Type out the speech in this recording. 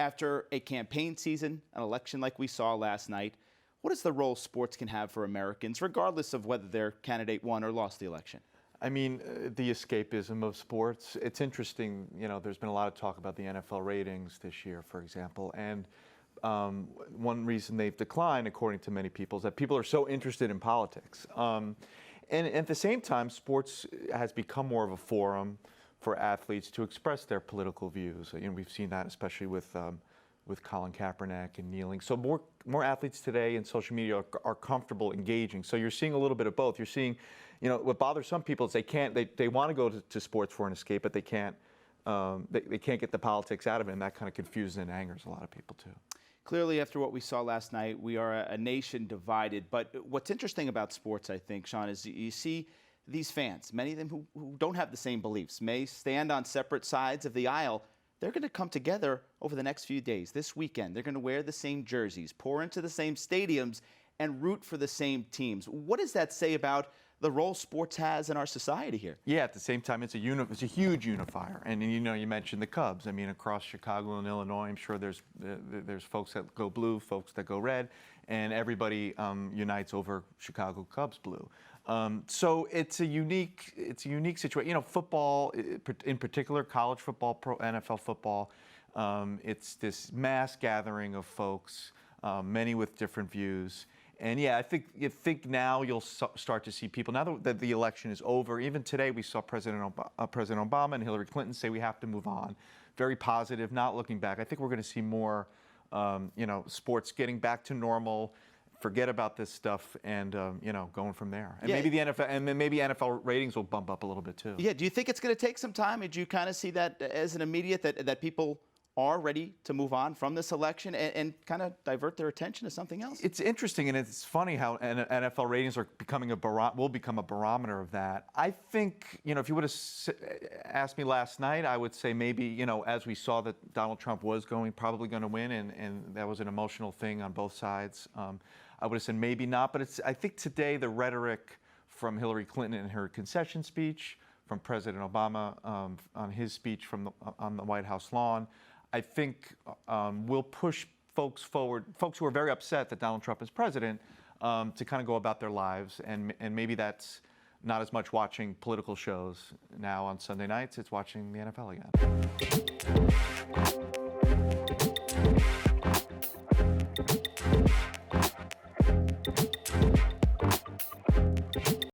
After a campaign season, an election like we saw last night, what is the role sports can have for Americans, regardless of whether their candidate won or lost the election? I mean, the escapism of sports. It's interesting, there's been a lot of talk about the NFL ratings this year, for example, and one reason they've declined, according to many people, is that people are so interested in politics. And at the same time, sports has become more of a forum for athletes to express their political views. We've seen that especially with Colin Kaepernick and kneeling. So more athletes today in social media are comfortable engaging. So you're seeing a little bit of both. You're seeing, what bothers some people is they want to go to sports for an escape, but they can't get the politics out of it, and that kind of confuses and angers a lot of people too. Clearly, after what we saw last night, we are a nation divided. But what's interesting about sports, I think, Sean, is you see these fans, many of them who don't have the same beliefs, may stand on separate sides of the aisle. They're going to come together over the next few days, this weekend. They're going to wear the same jerseys, pour into the same stadiums, and root for the same teams. What does that say about the role sports has in our society here? Yeah, at the same time, it's a huge unifier. And you mentioned the Cubs. I mean, across Chicago and Illinois, I'm sure there's folks that go blue, folks that go red, and everybody unites over Chicago Cubs blue. So it's a unique situation. Football, in particular, college football, NFL football, it's this mass gathering of folks, many with different views. And yeah, I think now you'll start to see people, now that the election is over, even today we saw President Obama and Hillary Clinton say we have to move on. Very positive, not looking back. I think we're going to see more, sports getting back to normal, forget about this stuff, and going from there. And maybe the NFL, and maybe NFL ratings will bump up a little bit too. Yeah, do you think it's going to take some time? Did you kind of see that as an immediate, that people are ready to move on from this election and kind of divert their attention to something else? It's interesting, and it's funny how NFL ratings are will become a barometer of that. I think, if you would have asked me last night, I would say maybe, as we saw that Donald Trump was probably going to win, and that was an emotional thing on both sides, I would have said maybe not. But I think today the rhetoric from Hillary Clinton in her concession speech, from President Obama on his speech on the White House lawn, I think will push folks forward, folks who are very upset that Donald Trump is president, to kind of go about their lives. And maybe that's not as much watching political shows now on Sunday nights, it's watching the NFL again.